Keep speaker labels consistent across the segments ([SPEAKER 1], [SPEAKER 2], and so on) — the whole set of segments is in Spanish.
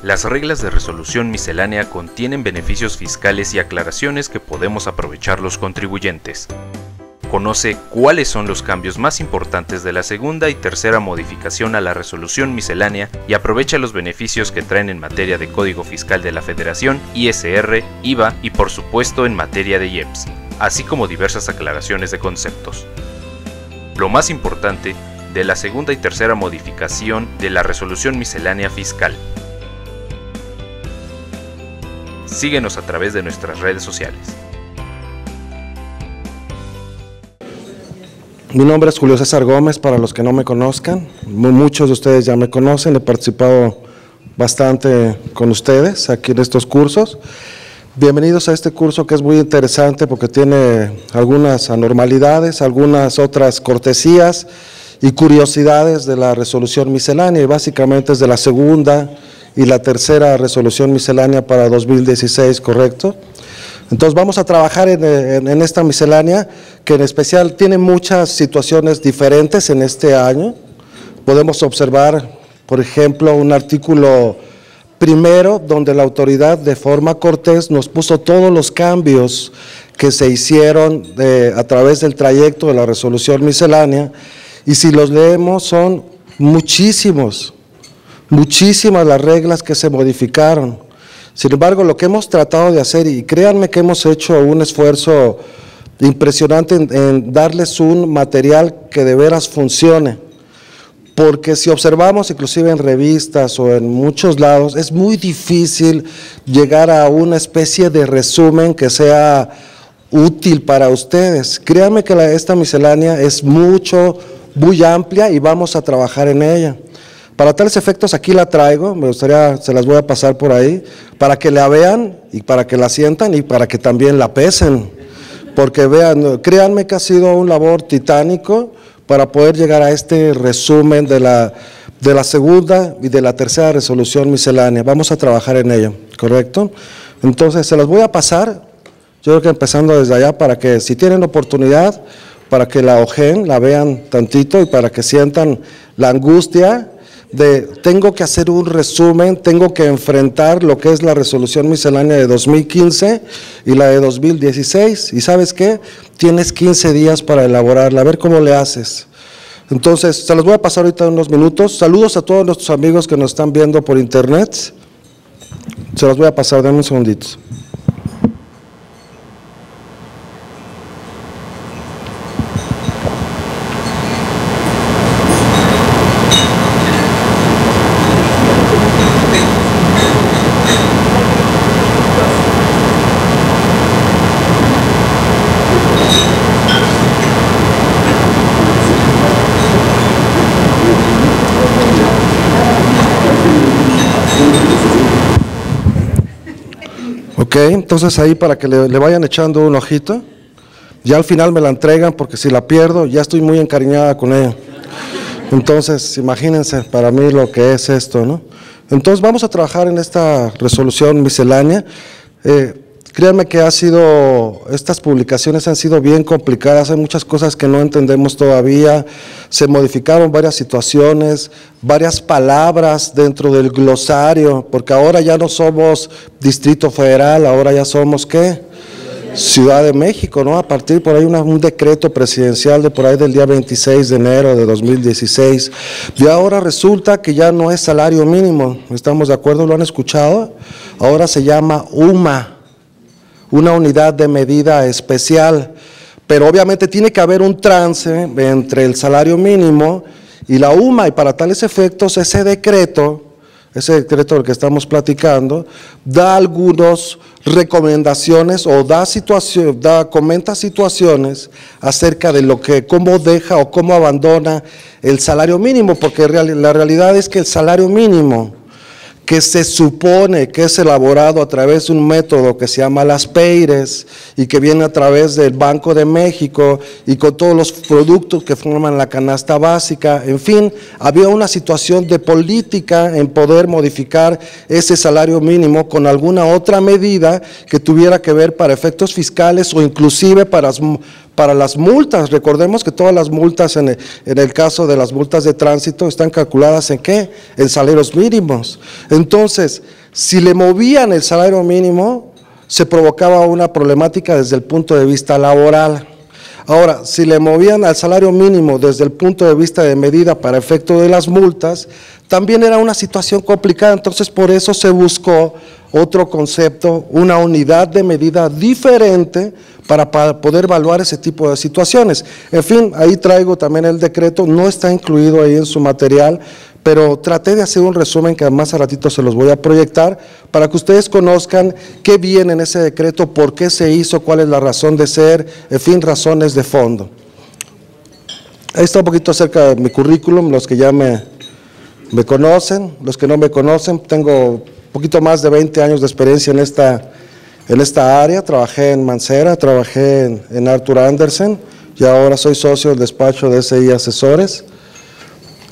[SPEAKER 1] Las reglas de resolución miscelánea contienen beneficios fiscales y aclaraciones que podemos aprovechar los contribuyentes. Conoce cuáles son los cambios más importantes de la segunda y tercera modificación a la resolución miscelánea y aprovecha los beneficios que traen en materia de Código Fiscal de la Federación, ISR, IVA y por supuesto en materia de IEPS, así como diversas aclaraciones de conceptos. Lo más importante de la segunda y tercera modificación de la resolución miscelánea fiscal. Síguenos a través de nuestras redes sociales.
[SPEAKER 2] Mi nombre es Julio César Gómez, para los que no me conozcan. Muchos de ustedes ya me conocen, he participado bastante con ustedes aquí en estos cursos. Bienvenidos a este curso que es muy interesante porque tiene algunas anormalidades, algunas otras cortesías y curiosidades de la resolución miscelánea, y básicamente es de la segunda y la tercera resolución miscelánea para 2016, ¿correcto? Entonces vamos a trabajar en esta miscelánea, que en especial tiene muchas situaciones diferentes en este año. Podemos observar, por ejemplo, un artículo primero, donde la autoridad de forma cortés nos puso todos los cambios que se hicieron a través del trayecto de la resolución miscelánea, y si los leemos son muchísimas las reglas que se modificaron. Sin embargo, lo que hemos tratado de hacer, y créanme que hemos hecho un esfuerzo impresionante en darles un material que de veras funcione, porque si observamos inclusive en revistas o en muchos lados, es muy difícil llegar a una especie de resumen que sea útil para ustedes. Créanme que esta miscelánea es muy amplia y vamos a trabajar en ella. Para tales efectos aquí la traigo, me gustaría, se las voy a pasar por ahí, para que la vean y para que la sientan y para que también la pesen, porque vean, créanme que ha sido un labor titánico para poder llegar a este resumen de la segunda y de la tercera resolución miscelánea. Vamos a trabajar en ello, ¿correcto? Entonces se las voy a pasar, yo creo que empezando desde allá, para que si tienen oportunidad, para que la ojeen, la vean tantito y para que sientan la angustia de tengo que hacer un resumen, tengo que enfrentar lo que es la resolución miscelánea de 2015 y la de 2016, y ¿sabes qué? Tienes 15 días para elaborarla, a ver cómo le haces. Entonces, se los voy a pasar ahorita en unos minutos. Saludos a todos nuestros amigos que nos están viendo por internet. Se los voy a pasar, denme un segundito. Ok, entonces ahí para que le vayan echando un ojito, ya al final me la entregan porque si la pierdo ya estoy muy encariñada con ella. Entonces imagínense para mí lo que es esto, ¿no? Entonces vamos a trabajar en esta resolución miscelánea. Créanme que estas publicaciones han sido bien complicadas, hay muchas cosas que no entendemos todavía, se modificaron varias situaciones, varias palabras dentro del glosario, porque ahora ya no somos Distrito Federal, ahora ya somos, ¿qué? Ciudad de México, ¿no? A partir por ahí un decreto presidencial de por ahí del día 26 de enero de 2016, y ahora resulta que ya no es salario mínimo, ¿estamos de acuerdo? ¿Lo han escuchado? Ahora se llama UMA. Una unidad de medida especial, pero obviamente tiene que haber un trance entre el salario mínimo y la UMA, y para tales efectos ese decreto del que estamos platicando, da algunas recomendaciones o comenta situaciones acerca de cómo deja o cómo abandona el salario mínimo, porque la realidad es que el salario mínimo, que se supone que es elaborado a través de un método que se llama las PEIRES y que viene a través del Banco de México y con todos los productos que forman la canasta básica, en fin, había una situación de política en poder modificar ese salario mínimo con alguna otra medida que tuviera que ver para efectos fiscales o inclusive para las multas. Recordemos que todas las multas en el caso de las multas de tránsito están calculadas ¿en qué? En salarios mínimos. Entonces, si le movían el salario mínimo, se provocaba una problemática desde el punto de vista laboral. Ahora, si le movían al salario mínimo desde el punto de vista de medida para efecto de las multas, también era una situación complicada. Entonces, por eso se buscó otro concepto, una unidad de medida diferente para poder evaluar ese tipo de situaciones. En fin, ahí traigo también el decreto, no está incluido ahí en su material, pero traté de hacer un resumen que más a ratito se los voy a proyectar para que ustedes conozcan qué viene en ese decreto, por qué se hizo, cuál es la razón de ser, en fin, razones de fondo. Ahí está un poquito acerca de mi currículum, los que ya me conocen, los que no me conocen, tengo un poquito más de 20 años de experiencia en esta área, trabajé en Mancera, trabajé en Arthur Andersen y ahora soy socio del despacho de SI Asesores.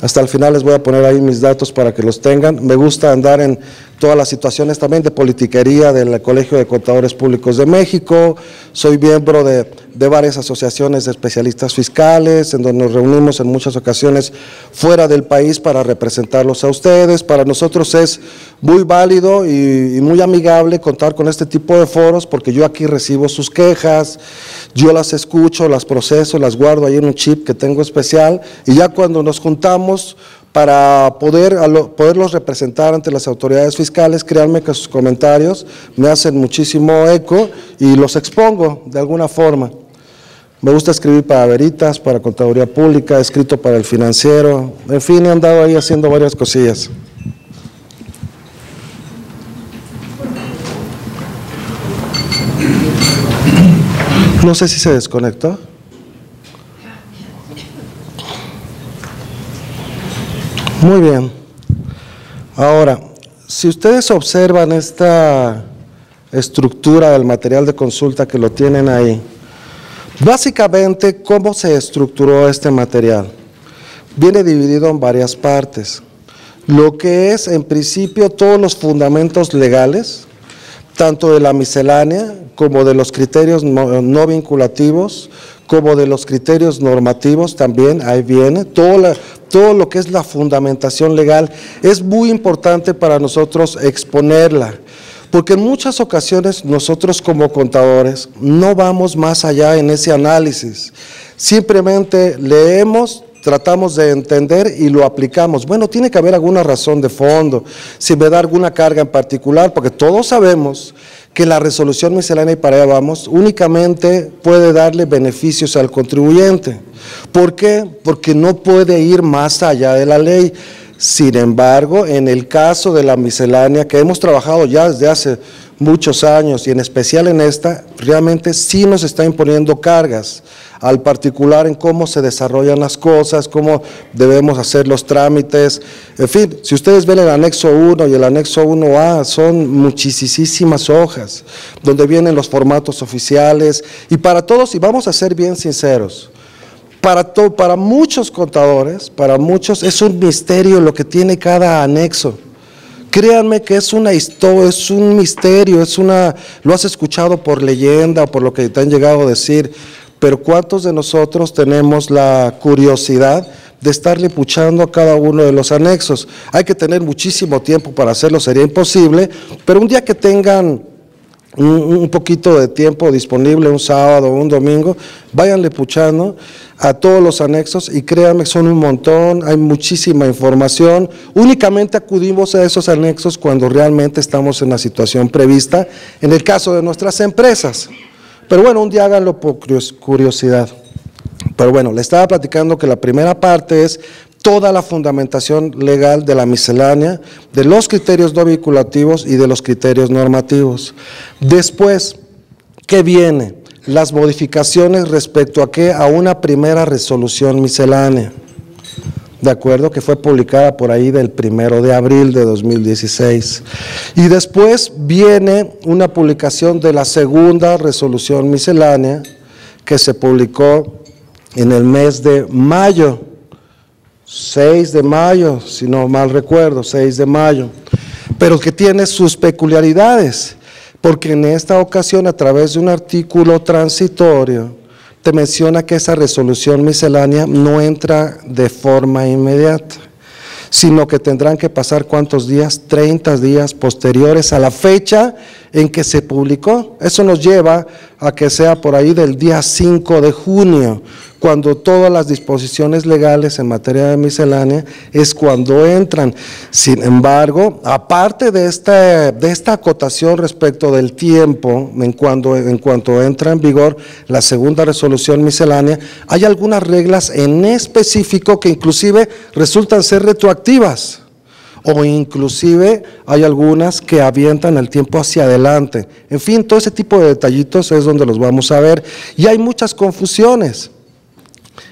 [SPEAKER 2] Hasta el final les voy a poner ahí mis datos para que los tengan. Me gusta andar en todas las situaciones también de politiquería del Colegio de Contadores Públicos de México. Soy miembro de varias asociaciones de especialistas fiscales, en donde nos reunimos en muchas ocasiones fuera del país para representarlos a ustedes. Para nosotros es muy válido y muy amigable contar con este tipo de foros, porque yo aquí recibo sus quejas, yo las escucho, las proceso, las guardo ahí en un chip que tengo especial, y ya cuando nos juntamos para poderlos representar ante las autoridades fiscales, créanme que sus comentarios me hacen muchísimo eco y los expongo de alguna forma. Me gusta escribir para Veritas, para Contaduría Pública, he escrito para El Financiero, en fin, he andado ahí haciendo varias cosillas. No sé si se desconectó. Muy bien. Ahora, si ustedes observan esta estructura del material de consulta que lo tienen ahí, básicamente, ¿cómo se estructuró este material? Viene dividido en varias partes. Lo que es, en principio, todos los fundamentos legales, tanto de la miscelánea como de los criterios no vinculativos, como de los criterios normativos también, ahí viene, todo lo que es la fundamentación legal. Es muy importante para nosotros exponerla, porque en muchas ocasiones nosotros como contadores no vamos más allá en ese análisis, simplemente leemos, tratamos de entender y lo aplicamos. Bueno, tiene que haber alguna razón de fondo, si me da alguna carga en particular, porque todos sabemos que la resolución miscelánea, y para allá vamos, únicamente puede darle beneficios al contribuyente. ¿Por qué? Porque no puede ir más allá de la ley. Sin embargo, en el caso de la miscelánea, que hemos trabajado ya desde hace muchos años, y en especial en esta, realmente sí nos está imponiendo cargas al particular en cómo se desarrollan las cosas, cómo debemos hacer los trámites. En fin, si ustedes ven el anexo 1 y el anexo 1A, son muchísimas hojas, donde vienen los formatos oficiales, y para todos, y vamos a ser bien sinceros, para muchos contadores, para muchos es un misterio lo que tiene cada anexo. Créanme que es una historia, es un misterio, lo has escuchado por leyenda o por lo que te han llegado a decir, pero ¿cuántos de nosotros tenemos la curiosidad de estarle puchando a cada uno de los anexos? Hay que tener muchísimo tiempo para hacerlo, sería imposible, pero un día que tengan un poquito de tiempo disponible, un sábado o un domingo, váyanle puchando a todos los anexos y créanme, son un montón, hay muchísima información. Únicamente acudimos a esos anexos cuando realmente estamos en la situación prevista, en el caso de nuestras empresas. Pero bueno, un día háganlo por curiosidad. Pero bueno, le estaba platicando que la primera parte es toda la fundamentación legal de la miscelánea, de los criterios no vinculativos y de los criterios normativos. Después, ¿qué viene? Las modificaciones respecto a qué, a una primera resolución miscelánea, de acuerdo, que fue publicada por ahí del 1 de abril de 2016. Y después viene una publicación de la segunda resolución miscelánea, que se publicó en el mes de mayo, 6 de mayo, si no mal recuerdo, 6 de mayo, pero que tiene sus peculiaridades, porque en esta ocasión, a través de un artículo transitorio, te menciona que esa resolución miscelánea no entra de forma inmediata, sino que tendrán que pasar ¿cuántos días? 30 días posteriores a la fecha en que se publicó. Eso nos lleva a que sea por ahí del día 5 de junio, cuando todas las disposiciones legales en materia de miscelánea es cuando entran. Sin embargo, aparte de esta acotación respecto del tiempo, en cuanto entra en vigor la segunda resolución miscelánea, hay algunas reglas en específico que inclusive resultan ser retroactivas, o inclusive hay algunas que avientan el tiempo hacia adelante. En fin, todo ese tipo de detallitos es donde los vamos a ver, y hay muchas confusiones.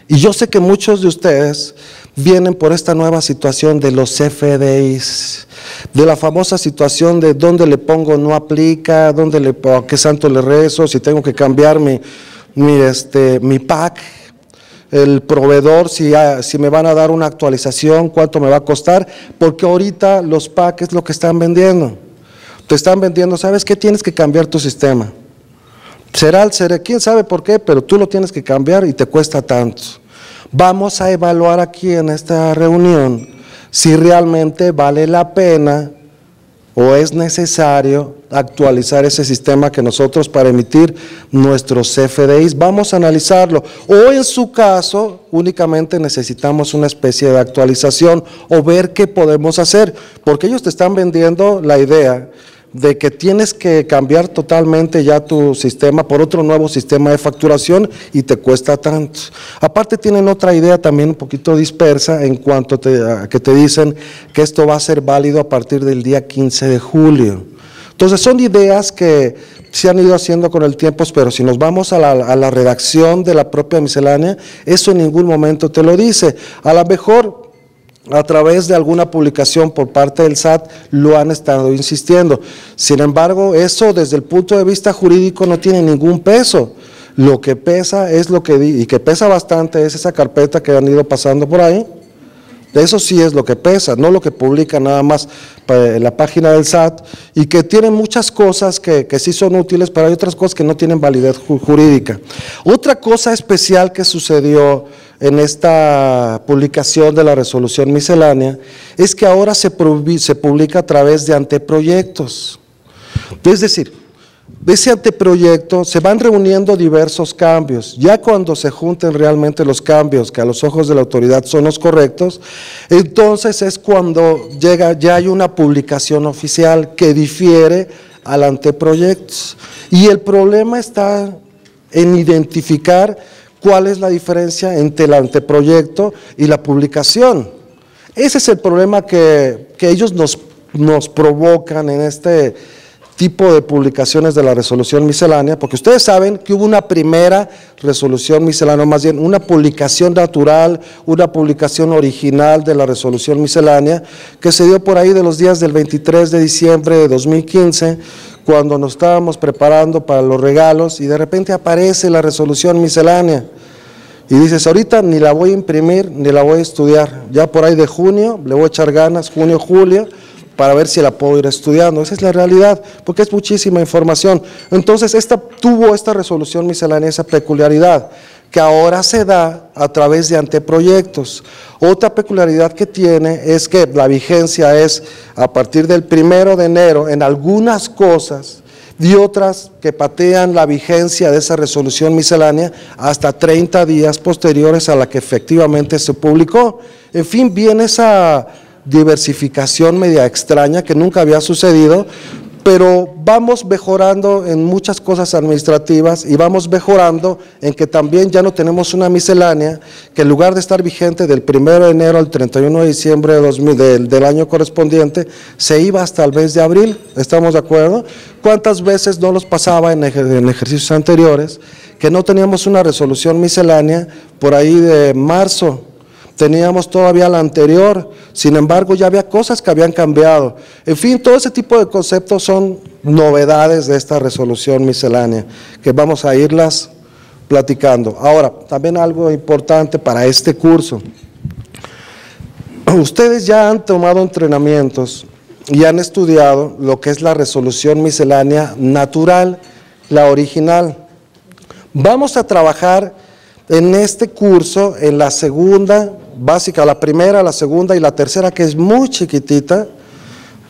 [SPEAKER 2] Y yo sé que muchos de ustedes vienen por esta nueva situación de los CFDIs, de la famosa situación de dónde le pongo no aplica, a qué santo le rezo, si tengo que cambiar mi PAC, el proveedor, si me van a dar una actualización, cuánto me va a costar, porque ahorita los PAC es lo que están vendiendo. Te están vendiendo, ¿sabes qué? Tienes que cambiar tu sistema. Será, quién sabe por qué, pero tú lo tienes que cambiar y te cuesta tanto. Vamos a evaluar aquí en esta reunión si realmente vale la pena o es necesario actualizar ese sistema que nosotros para emitir nuestros CFDIs. Vamos a analizarlo. O en su caso, únicamente necesitamos una especie de actualización o ver qué podemos hacer, porque ellos te están vendiendo la idea de que tienes que cambiar totalmente ya tu sistema por otro nuevo sistema de facturación y te cuesta tanto. Aparte tienen otra idea también un poquito dispersa en cuanto a que te dicen que esto va a ser válido a partir del día 15 de julio. Entonces son ideas que se han ido haciendo con el tiempo, pero si nos vamos a la redacción de la propia miscelánea, eso en ningún momento te lo dice. A lo mejor a través de alguna publicación por parte del SAT lo han estado insistiendo. Sin embargo, eso desde el punto de vista jurídico no tiene ningún peso. Lo que pesa es y que pesa bastante es esa carpeta que han ido pasando por ahí. Eso sí es lo que pesa, no lo que publica nada más en la página del SAT, y que tiene muchas cosas que sí son útiles, pero hay otras cosas que no tienen validez jurídica. Otra cosa especial que sucedió en esta publicación de la resolución miscelánea es que ahora se publica a través de anteproyectos. Es decir, de ese anteproyecto se van reuniendo diversos cambios. Ya cuando se junten realmente los cambios que a los ojos de la autoridad son los correctos, entonces es cuando ya hay una publicación oficial que difiere al anteproyecto. Y el problema está en identificar cuál es la diferencia entre el anteproyecto y la publicación. Ese es el problema que ellos nos provocan en este tipo de publicaciones de la resolución miscelánea, porque ustedes saben que hubo una primera resolución miscelánea, más bien una publicación natural, una publicación original de la resolución miscelánea, que se dio por ahí de los días del 23 de diciembre de 2015, cuando nos estábamos preparando para los regalos, y de repente aparece la resolución miscelánea, y dices, ahorita ni la voy a imprimir, ni la voy a estudiar, ya por ahí de junio, le voy a echar ganas, junio, julio, para ver si la puedo ir estudiando. Esa es la realidad, porque es muchísima información. Entonces, tuvo esta resolución miscelánea esa peculiaridad, que ahora se da a través de anteproyectos. Otra peculiaridad que tiene es que la vigencia es a partir del 1 de enero en algunas cosas, y otras que patean la vigencia de esa resolución miscelánea hasta 30 días posteriores a la que efectivamente se publicó. En fin, viene esa diversificación media extraña que nunca había sucedido, pero vamos mejorando en muchas cosas administrativas y vamos mejorando en que también ya no tenemos una miscelánea que en lugar de estar vigente del 1 de enero al 31 de diciembre del año correspondiente, se iba hasta el mes de abril. ¿Estamos de acuerdo? ¿Cuántas veces no los pasaba en ejercicios anteriores que no teníamos una resolución miscelánea por ahí de marzo? Teníamos todavía la anterior, sin embargo ya había cosas que habían cambiado. En fin, todo ese tipo de conceptos son novedades de esta resolución miscelánea, que vamos a irlas platicando. Ahora, también algo importante para este curso. Ustedes ya han tomado entrenamientos y han estudiado lo que es la resolución miscelánea natural, la original. Vamos a trabajar en este curso, en la segunda básica, la primera, la segunda y la tercera, que es muy chiquitita,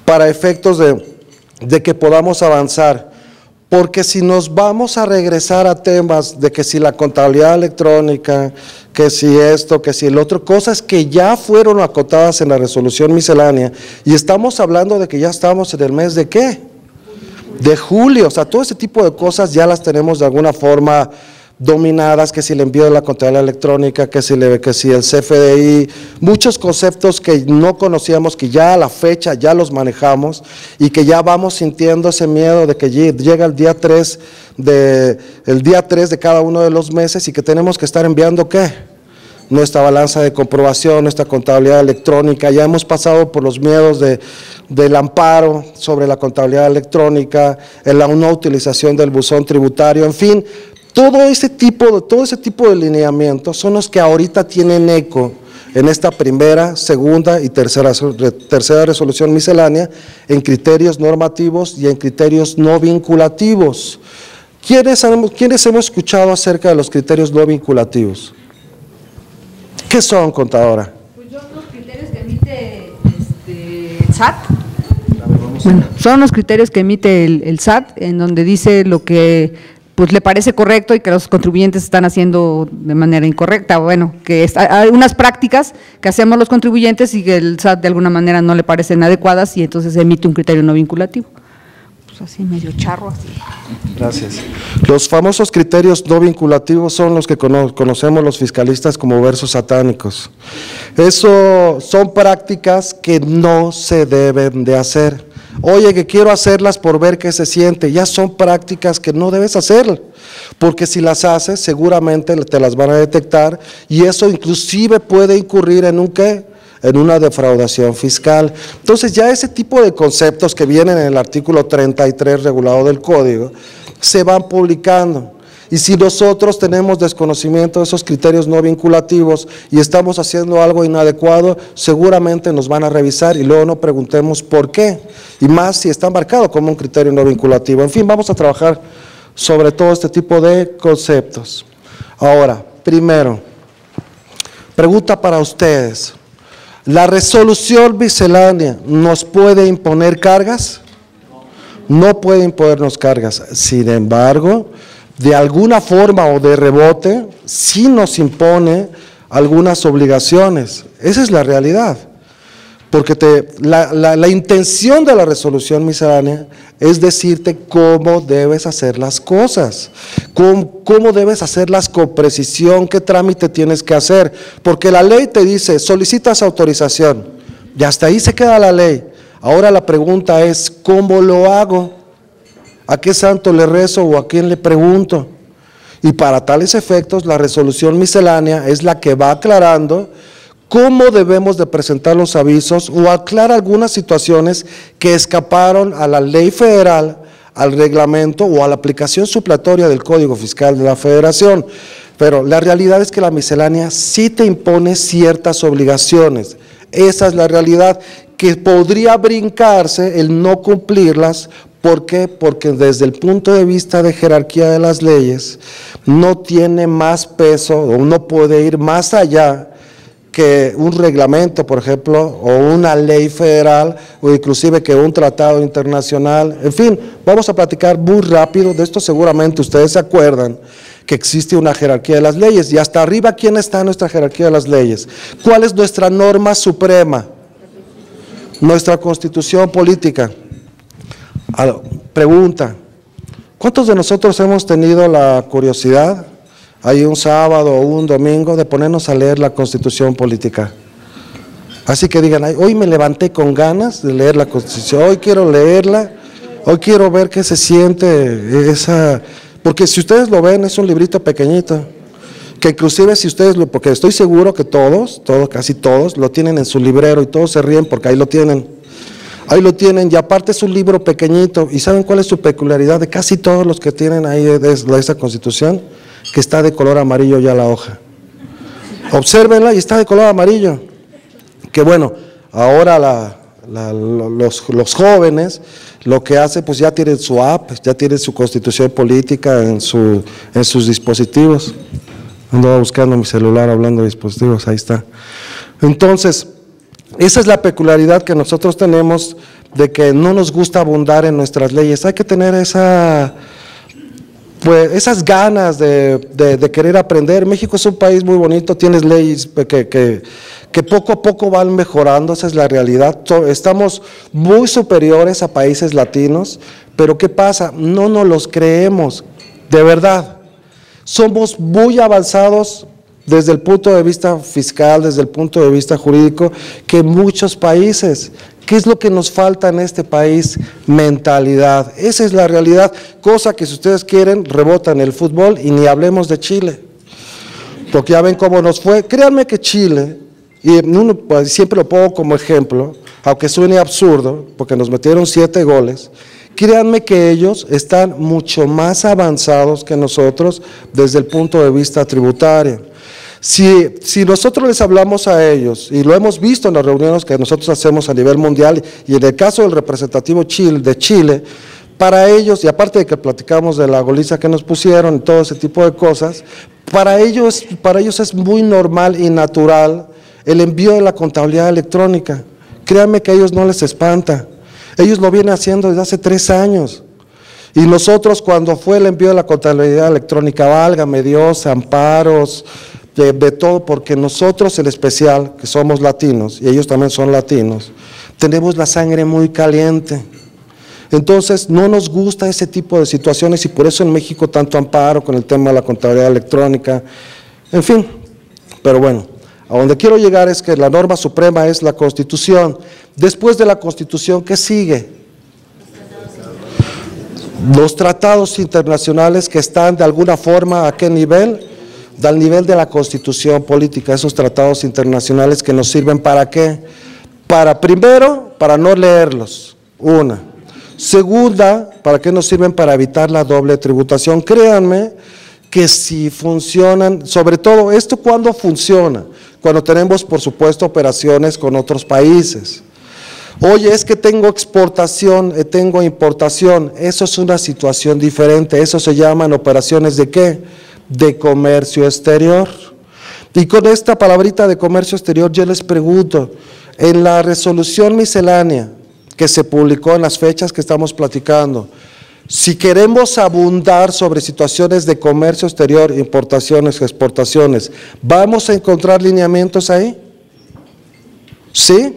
[SPEAKER 2] para efectos de que podamos avanzar. Porque si nos vamos a regresar a temas de que si la contabilidad electrónica, que si esto, que si el otro, cosas que ya fueron acotadas en la resolución miscelánea, y estamos hablando de que ya estamos en el mes de ¿qué? De julio. O sea, todo ese tipo de cosas ya las tenemos de alguna forma dominadas, que si el envío de la contabilidad electrónica, que si el CFDI, muchos conceptos que no conocíamos, que ya a la fecha ya los manejamos y que ya vamos sintiendo ese miedo de que llega el día 3 de cada uno de los meses y que tenemos que estar enviando ¿qué? Nuestra balanza de comprobación, nuestra contabilidad electrónica. Ya hemos pasado por los miedos del amparo sobre la contabilidad electrónica, en la no utilización del buzón tributario, en fin. Todo ese tipo de lineamientos son los que ahorita tienen eco en esta primera, segunda y tercera resolución miscelánea, en criterios normativos y en criterios no vinculativos. ¿Quiénes hemos escuchado acerca de los criterios no vinculativos? ¿Qué son, contadora?
[SPEAKER 3] Pues son los criterios que emite el SAT. Bueno, son los criterios que emite el SAT, en donde dice lo que pues le parece correcto y que los contribuyentes están haciendo de manera incorrecta. Bueno, que hay unas prácticas que hacemos los contribuyentes y que el SAT de alguna manera no le parecen adecuadas y entonces emite un criterio no vinculativo. Pues así medio charro así.
[SPEAKER 2] Gracias. Los famosos criterios no vinculativos son los que conocemos los fiscalistas como versos satánicos. Eso son prácticas que no se deben de hacer. Oye, que quiero hacerlas por ver qué se siente. Ya son prácticas que no debes hacer, porque si las haces seguramente te las van a detectar y eso inclusive puede incurrir en un ¿qué? En una defraudación fiscal. Entonces ya ese tipo de conceptos que vienen en el artículo 33 regulado del Código se van publicando. Y si nosotros tenemos desconocimiento de esos criterios no vinculativos y estamos haciendo algo inadecuado, seguramente nos van a revisar y luego no preguntemos por qué. Y más si está marcado como un criterio no vinculativo. En fin, vamos a trabajar sobre todo este tipo de conceptos. Ahora, primero, pregunta para ustedes. ¿La resolución miscelánea nos puede imponer cargas? No puede imponernos cargas. Sin embargo, de alguna forma o de rebote, sí nos impone algunas obligaciones. Esa es la realidad. Porque la intención de la resolución miscelánea es decirte cómo debes hacer las cosas, cómo debes hacerlas con precisión, qué trámite tienes que hacer. Porque la ley te dice, solicitas autorización, y hasta ahí se queda la ley. Ahora la pregunta es, ¿cómo lo hago? ¿A qué santo le rezo o a quién le pregunto? Y para tales efectos, la resolución miscelánea es la que va aclarando cómo debemos de presentar los avisos o aclara algunas situaciones que escaparon a la ley federal, al reglamento o a la aplicación supletoria del Código Fiscal de la Federación. Pero la realidad es que la miscelánea sí te impone ciertas obligaciones. Esa es la realidad, que podría brincarse el no cumplirlas. ¿Por qué? Porque desde el punto de vista de jerarquía de las leyes, no tiene más peso o no puede ir más allá que un reglamento, por ejemplo, o una ley federal, o inclusive que un tratado internacional. En fin, vamos a platicar muy rápido de esto. Seguramente ustedes se acuerdan que existe una jerarquía de las leyes, y hasta arriba, ¿quién está en nuestra jerarquía de las leyes? ¿Cuál es nuestra norma suprema? Nuestra Constitución política. Pregunta, ¿cuántos de nosotros hemos tenido la curiosidad, hay un sábado o un domingo, de ponernos a leer la Constitución política? Así que digan, hoy me levanté con ganas de leer la Constitución, hoy quiero leerla, hoy quiero ver qué se siente esa, porque si ustedes lo ven, es un librito pequeñito, que inclusive si ustedes, porque estoy seguro que casi todos, lo tienen en su librero y todos se ríen porque ahí lo tienen. Ahí lo tienen, y aparte es un libro pequeñito. ¿Y saben cuál es su peculiaridad de casi todos los que tienen ahí de esa Constitución? Que está de color amarillo ya la hoja. Obsérvenla y está de color amarillo. Que bueno, ahora los jóvenes lo que hacen, pues ya tienen su app, ya tienen su Constitución política en sus dispositivos. Andaba buscando mi celular hablando de dispositivos, ahí está. Entonces, esa es la peculiaridad que nosotros tenemos, de que no nos gusta abundar en nuestras leyes. Hay que tener esas ganas de querer aprender. México es un país muy bonito, tienes leyes que poco a poco van mejorando, esa es la realidad. Estamos muy superiores a países latinos, pero ¿qué pasa? No nos los creemos, de verdad. Somos muy avanzados desde el punto de vista fiscal, desde el punto de vista jurídico, que muchos países. ¿Qué es lo que nos falta en este país? Mentalidad. Esa es la realidad, cosa que si ustedes quieren rebota en el fútbol, y ni hablemos de Chile, porque ya ven cómo nos fue. Créanme que Chile, y siempre lo pongo como ejemplo, aunque suene absurdo, porque nos metieron 7 goles, créanme que ellos están mucho más avanzados que nosotros desde el punto de vista tributario. Si nosotros les hablamos a ellos, y lo hemos visto en las reuniones que nosotros hacemos a nivel mundial, y en el caso del representativo de Chile, para ellos, y aparte de que platicamos de la goliza que nos pusieron y todo ese tipo de cosas, para ellos es muy normal y natural el envío de la contabilidad electrónica. Créanme que a ellos no les espanta, ellos lo vienen haciendo desde hace 3 años. Y nosotros, cuando fue el envío de la contabilidad electrónica, válgame Dios, amparos, de todo, porque nosotros en especial, que somos latinos, y ellos también son latinos, tenemos la sangre muy caliente. Entonces no nos gusta ese tipo de situaciones, y por eso en México tanto amparo con el tema de la contabilidad electrónica, en fin. Pero bueno, a donde quiero llegar es que la norma suprema es la Constitución. Después de la Constitución, ¿qué sigue? Los tratados internacionales, que están de alguna forma, ¿a qué nivel? Al nivel de la Constitución política, esos tratados internacionales que nos sirven ¿para qué? Primero, para no leerlos, una. Segunda, ¿para qué nos sirven? Para evitar la doble tributación. Créanme que si funcionan, sobre todo esto, ¿cuándo funciona? Cuando tenemos, por supuesto, operaciones con otros países. Oye, es que tengo exportación, tengo importación, eso es una situación diferente, eso se llaman operaciones ¿de qué? De comercio exterior. Y con esta palabrita de comercio exterior yo les pregunto, en la resolución miscelánea que se publicó en las fechas que estamos platicando, si queremos abundar sobre situaciones de comercio exterior, importaciones, exportaciones, ¿vamos a encontrar lineamientos ahí? ¿Sí?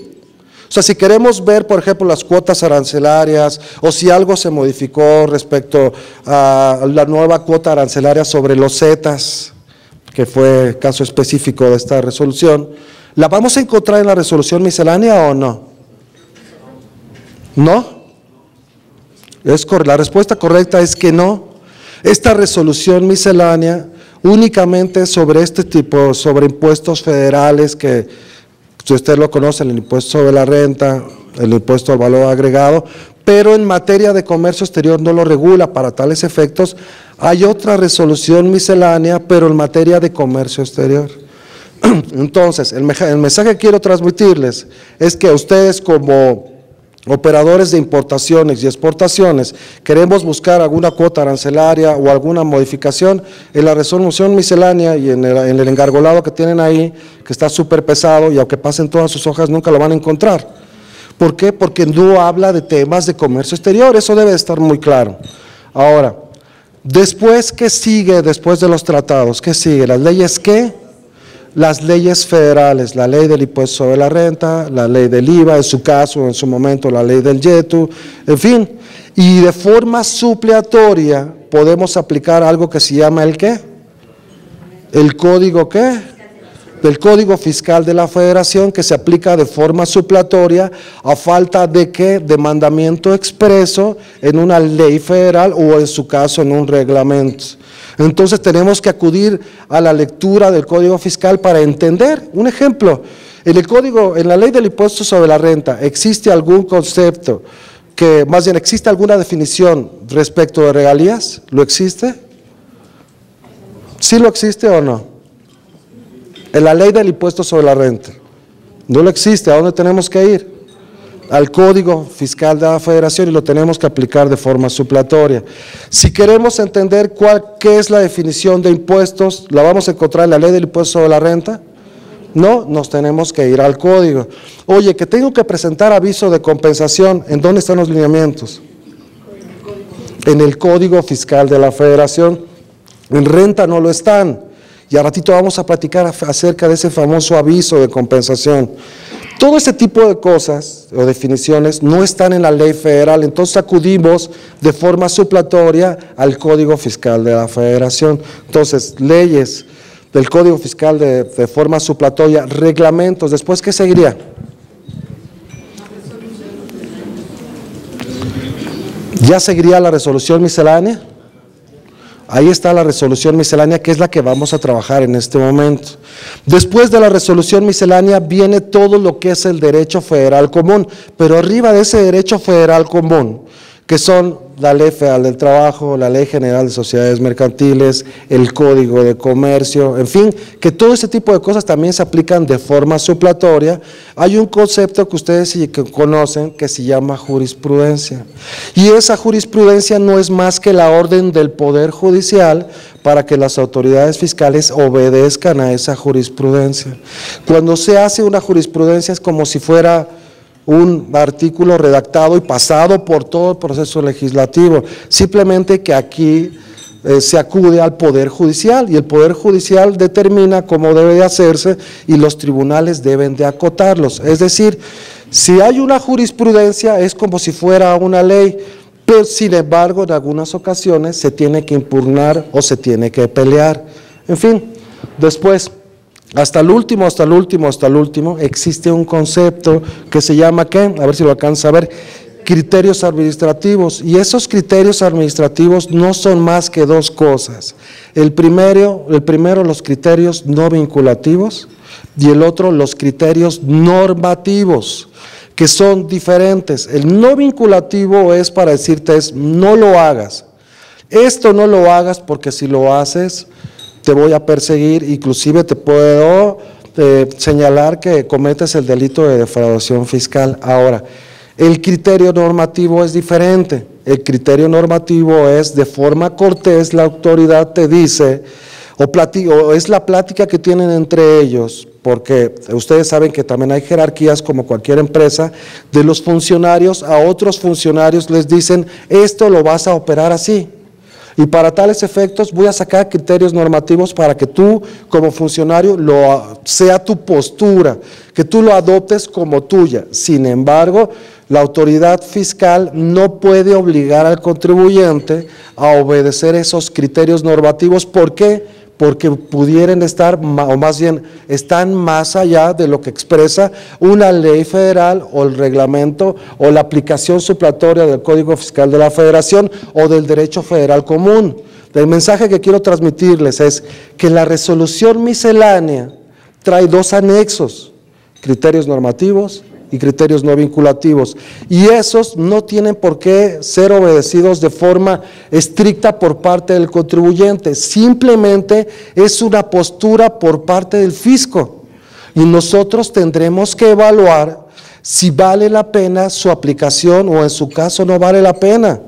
[SPEAKER 2] O sea, si queremos ver, por ejemplo, las cuotas arancelarias, o si algo se modificó respecto a la nueva cuota arancelaria sobre los zetas, que fue caso específico de esta resolución, ¿la vamos a encontrar en la resolución miscelánea o no? ¿No? La respuesta correcta es que no. Esta resolución miscelánea únicamente sobre este tipo, sobre impuestos federales que, si usted lo conoce, el impuesto sobre la renta, el impuesto al valor agregado, pero en materia de comercio exterior no lo regula. Para tales efectos hay otra resolución miscelánea, pero en materia de comercio exterior. Entonces, el mensaje que quiero transmitirles es que ustedes, como operadores de importaciones y exportaciones, queremos buscar alguna cuota arancelaria o alguna modificación, en la resolución miscelánea y en el engargolado que tienen ahí, que está súper pesado, y aunque pasen todas sus hojas nunca lo van a encontrar. ¿Por qué? Porque no habla de temas de comercio exterior, eso debe de estar muy claro. Ahora, después, ¿qué sigue después de los tratados? ¿Qué sigue? ¿Las leyes qué? Las leyes federales, la ley del impuesto sobre la renta, la ley del IVA, en su caso, en su momento, la ley del YETU, en fin. Y de forma supletoria podemos aplicar algo que se llama ¿el qué? ¿El código qué? Del Código Fiscal de la Federación, que se aplica de forma supletoria a falta de ¿qué? De mandamiento expreso en una ley federal o en su caso en un reglamento. Entonces tenemos que acudir a la lectura del Código Fiscal para entender. Un ejemplo, en la ley del impuesto sobre la renta, ¿existe algún concepto más bien existe alguna definición respecto de regalías? ¿Lo existe? ¿Sí lo existe o no? En la ley del impuesto sobre la renta. No lo existe. ¿A dónde tenemos que ir? Al Código Fiscal de la Federación, y lo tenemos que aplicar de forma supletoria. Si queremos entender qué es la definición de impuestos, ¿la vamos a encontrar en la ley del impuesto sobre la renta? No, nos tenemos que ir al código. Oye, que tengo que presentar aviso de compensación, ¿en dónde están los lineamientos? En el Código Fiscal de la Federación. En renta no lo están. Y a ratito vamos a platicar acerca de ese famoso aviso de compensación. Todo ese tipo de cosas o definiciones no están en la ley federal, entonces acudimos de forma supletoria al Código Fiscal de la Federación. Entonces, leyes del Código Fiscal de forma supletoria, reglamentos, ¿después qué seguiría? ¿Ya seguiría la resolución miscelánea? Ahí está la resolución miscelánea, que es la que vamos a trabajar en este momento. Después de la resolución miscelánea viene todo lo que es el derecho federal común, pero arriba de ese derecho federal común, que son la Ley Federal del Trabajo, la Ley General de Sociedades Mercantiles, el Código de Comercio, en fin, que todo ese tipo de cosas también se aplican de forma supletoria. Hay un concepto que ustedes sí que conocen que se llama jurisprudencia, y esa jurisprudencia no es más que la orden del Poder Judicial para que las autoridades fiscales obedezcan a esa jurisprudencia. Cuando se hace una jurisprudencia es como si fuera un artículo redactado y pasado por todo el proceso legislativo, simplemente que aquí se acude al Poder Judicial y el Poder Judicial determina cómo debe de hacerse y los tribunales deben de acotarlos. Es decir, si hay una jurisprudencia es como si fuera una ley, pero sin embargo en algunas ocasiones se tiene que impugnar o se tiene que pelear. En fin, después, hasta el último, existe un concepto que se llama, ¿qué? A ver si lo alcanza a ver, criterios administrativos, y esos criterios administrativos no son más que dos cosas. El primero, los criterios no vinculativos, y el otro, los criterios normativos, que son diferentes. El no vinculativo es para decirte, no lo hagas. Esto no lo hagas porque si lo haces te voy a perseguir, inclusive te puedo señalar que cometes el delito de defraudación fiscal. Ahora, el criterio normativo es diferente. El criterio normativo es de forma cortés, la autoridad te dice, o es la plática que tienen entre ellos, porque ustedes saben que también hay jerarquías como cualquier empresa, de los funcionarios a otros funcionarios les dicen, esto lo vas a operar así. Y para tales efectos voy a sacar criterios normativos para que tú como funcionario sea tu postura, que tú lo adoptes como tuya. Sin embargo, la autoridad fiscal no puede obligar al contribuyente a obedecer esos criterios normativos. ¿Por qué? Porque pudieran estar, o más bien están más allá de lo que expresa una ley federal o el reglamento o la aplicación supletoria del Código Fiscal de la Federación o del derecho federal común. El mensaje que quiero transmitirles es que la resolución miscelánea trae dos anexos, criterios normativos y criterios no vinculativos, y esos no tienen por qué ser obedecidos de forma estricta por parte del contribuyente, simplemente es una postura por parte del fisco, y nosotros tendremos que evaluar si vale la pena su aplicación o en su caso no vale la pena,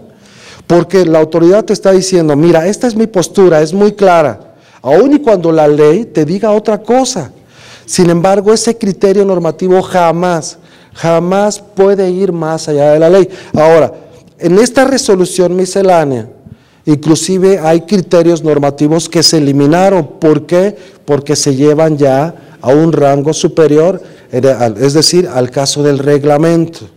[SPEAKER 2] porque la autoridad te está diciendo, mira, esta es mi postura, es muy clara, aun y cuando la ley te diga otra cosa. Sin embargo, ese criterio normativo jamás puede ir más allá de la ley. Ahora, en esta resolución miscelánea, inclusive hay criterios normativos que se eliminaron. ¿Por qué? Porque se llevan ya a un rango superior, es decir, al caso del reglamento.